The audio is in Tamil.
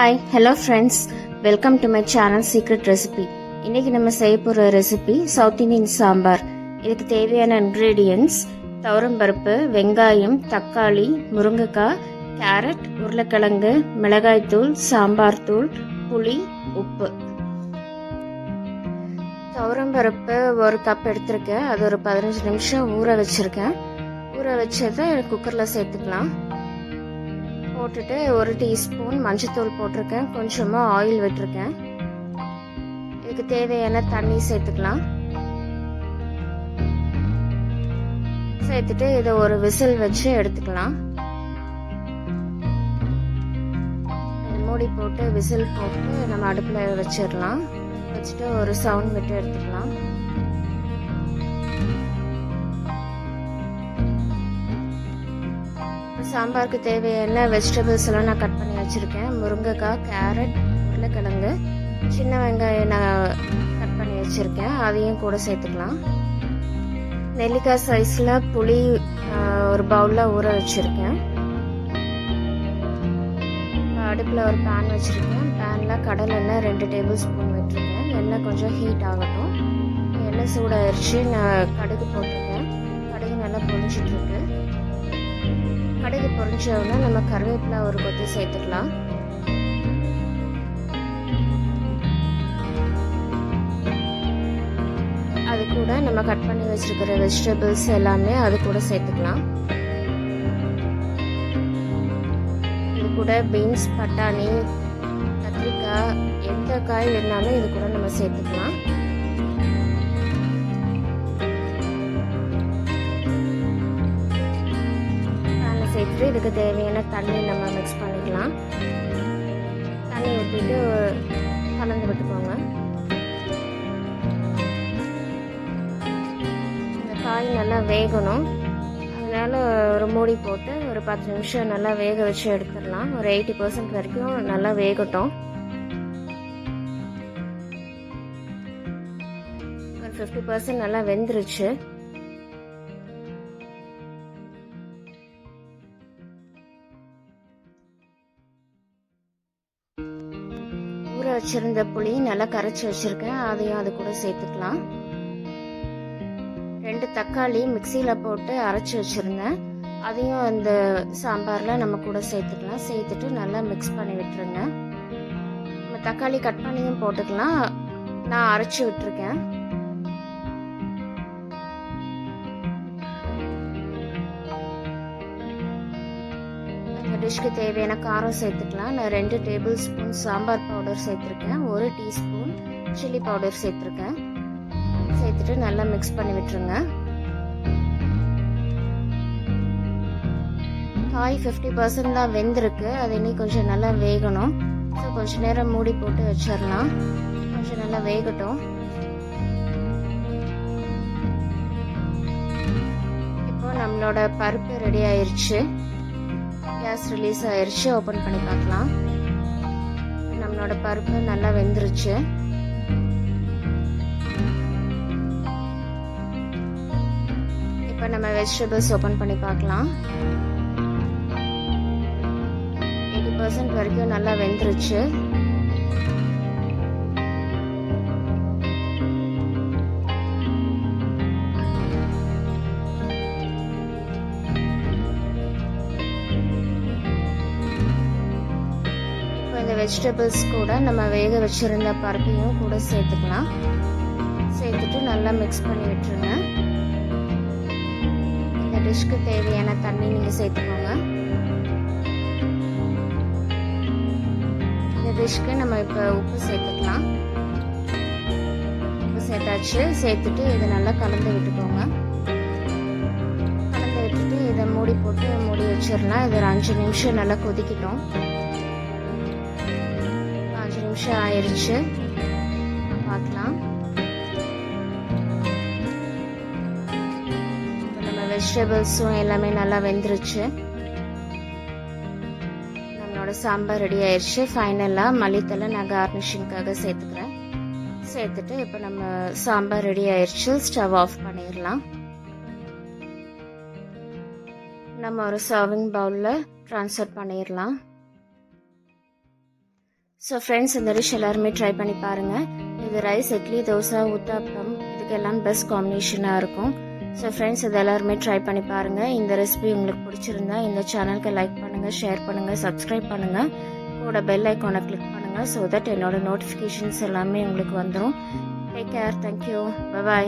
Hi hello friends, welcome to my channel secret recipe. இன்றைக்கி நம்ம செய்ய போகிற ரெசிபி சவுத் இந்தியன் சாம்பார். இதுக்கு தேவையான இன்க்ரீடியன்ட்ஸ் துவரம்பருப்பு, வெங்காயம், தக்காளி, முருங்கைக்காய், கேரட், உருளைக்கிழங்கு, மிளகாய்த்தூள், சாம்பார் தூள், புளி, உப்பு. துவரம்பருப்பு ஒரு கப் எடுத்திருக்கேன். அது ஒரு 15 நிமிஷம் ஊற வச்சுருக்கேன். ஊற வச்சதை குக்கரில் சேர்த்துக்கலாம். போட்டுட்டு 1 டீஸ்பூன் மஞ்சத்தூள் போட்டிருக்கேன். கொஞ்சமாக ஆயில் விட்டுருக்கேன். இதுக்கு தேவையான தண்ணி சேர்த்துக்கலாம். சேர்த்துட்டு இதை ஒரு விசில் வச்சு எடுத்துக்கலாம். மூடி போட்டு விசில் போட்டு நம்ம அடுப்பில் வச்சிடலாம். வச்சுட்டு ஒரு சவுண்ட் விட்டு எடுத்துக்கலாம். சாம்பாருக்கு தேவையான வெஜிடபிள்ஸ் எல்லாம் நான் கட் பண்ணி வச்சுருக்கேன். முருங்கைக்காய், கேரட், உருளைக்கிழங்கு, சின்ன வெங்காயம் நான் கட் பண்ணி வச்சுருக்கேன். அதையும் கூட சேர்த்துக்கலாம். நெல்லிக்காய் சைஸில் புளி ஒரு பவுலில் ஊற வச்சுருக்கேன். அடுப்பில் ஒரு பேன் வச்சுருக்கேன். பேனில் கடலெண்ணெய் 2 டேபிள் ஸ்பூன் விட்டுருக்கேன். எண்ணெய் கொஞ்சம் ஹீட் ஆகட்டும். எண்ணெய் சூடாயிருச்சு. நான் கடுகு போட்டிருக்கேன். கடுகு நல்லா பொரிஞ்சிட்ருக்கு. கடுகு பொரிஞ்சோன்னா நம்ம கருவேப்பிலை ஒரு கொத்து சேர்த்துக்கலாம். அது கூட நம்ம கட் பண்ணி வச்சிருக்கிற வெஜிடபிள்ஸ் எல்லாமே அது கூட சேர்த்துக்கலாம். இது கூட பீன்ஸ், பட்டாணி, கத்திரிக்காய், எந்த காய் வேணாலும் இது கூட நம்ம சேர்த்துக்கலாம். சேர்த்துட்டு இதுக்கு தேவையான தண்ணி நம்ம மிக்ஸ் பண்ணிக்கலாம். தண்ணி ஊற்றிட்டு கலந்து விட்டுக்கோங்க. இந்த காய் நல்லா வேகணும். அதனால ஒரு மூடி போட்டு ஒரு 10 நிமிஷம் நல்லா வேக வச்சு எடுத்துடலாம். ஒரு 80% வரைக்கும் நல்லா வேகட்டும். ஒரு 50% நல்லா வெந்துருச்சு. ஊற வச்சிருந்த புளி நல்லா கரைச்சி வச்சிருக்கேன். அதையும் அது கூட சேர்த்துக்கலாம். 2 தக்காளி மிக்சியில் போட்டு அரைச்சி வச்சிருந்தேன். அதையும் அந்த சாம்பாரில் நம்ம கூட சேர்த்துக்கலாம். சேர்த்துட்டு நல்லா மிக்ஸ் பண்ணி விட்டுருங்க. நம்ம தக்காளி கட் பண்ணியும் போட்டுக்கலாம். நான் அரைச்சி விட்டுருக்கேன். டிஷ்க்கு தேவையான காரம் சேர்த்துக்கலாம். நான் 2 டேபிள் ஸ்பூன் சாம்பார் பவுடர் சேர்த்துருக்கேன். 1 டீஸ்பூன் சில்லி பவுடர் சேர்த்துருக்கேன். சேர்த்துட்டு நல்லா மிக்ஸ் பண்ணி விட்டுருங்க. காய் 50% தான் வெந்திருக்கு. அது இன்னும் கொஞ்சம் நல்லா வேகணும். ஸோ கொஞ்சம் நேரம் மூடி போட்டு வச்சிடலாம். கொஞ்சம் நல்லா வேகட்டும். இப்போ நம்மளோட பருப்பு ரெடி ஆயிடுச்சு. கேஸ் ரிலீஸ் ஆயிடுச்சு. ஓப்பன் பண்ணி பார்க்கலாம். நம்மளோட பருப்பு நல்லா வெந்துருச்சு. இப்போ நம்ம வெஜிடபிள்ஸ் ஓப்பன் பண்ணி பார்க்கலாம். 80% வரைக்கும் நல்லா வெந்துருச்சு. இந்த வெஜிடபிள்ஸ் கூட நம்ம வேக வச்சிருந்த பருப்பையும் கூட சேர்த்துக்கலாம். சேர்த்துட்டு நல்லா மிக்ஸ் பண்ணி விட்டுருங்க. இந்த டிஷ்க்கு தேவையான தண்ணி நீங்கள் சேர்த்துக்கோங்க. இந்த டிஷ்க்கு நம்ம இப்போ உப்பு சேர்த்துக்கலாம். உப்பு சேர்த்தாச்சு. சேர்த்துட்டு இதை நல்லா கலந்து விட்டுக்கோங்க. கலந்து விட்டுட்டு இதை மூடி போட்டு மூடி வச்சிடலாம். இது ஒரு 5 நிமிஷம் நல்லா கொதிக்கிட்டோம். 5 நிமிஷம் ஆயிடுச்சு. பார்க்கலாம். நம்ம வெஜிடபிள்ஸும் எல்லாமே நல்லா வெந்துருச்சு. நம்மளோட சாம்பார் ரெடி ஆயிடுச்சு. ஃபைனலாக மல்லித்தலை நான் கார்னிஷிங்காக சேர்த்துக்கிறேன். சேர்த்துட்டு இப்போ நம்ம சாம்பார் ரெடி ஆயிடுச்சு. ஸ்டவ் ஆஃப் பண்ணிடலாம். நம்ம ஒரு சர்விங் பவுலில் ட்ரான்ஸ்ஃபர் பண்ணிடலாம். ஸோ ஃப்ரெண்ட்ஸ், இந்த டிஷ் எல்லாருமே ட்ரை பண்ணி பாருங்கள். இது ரைஸ், இட்லி, தோசை, உத்தப்பம் இதுக்கெல்லாம் பெஸ்ட் காம்பினேஷனாக இருக்கும். ஸோ ஃப்ரெண்ட்ஸ், இது எல்லாருமே ட்ரை பண்ணி பாருங்கள். இந்த ரெசிபி உங்களுக்கு பிடிச்சிருந்தா இந்த சேனலுக்கு லைக் பண்ணுங்கள், ஷேர் பண்ணுங்கள், சப்ஸ்கிரைப் பண்ணுங்கள். கூட பெல் ஐக்கானை கிளிக் பண்ணுங்கள். ஸோ தட் என்னோட நோட்டிஃபிகேஷன்ஸ் எல்லாமே உங்களுக்கு வந்துடும். Take care. தேங்க்யூ. பை.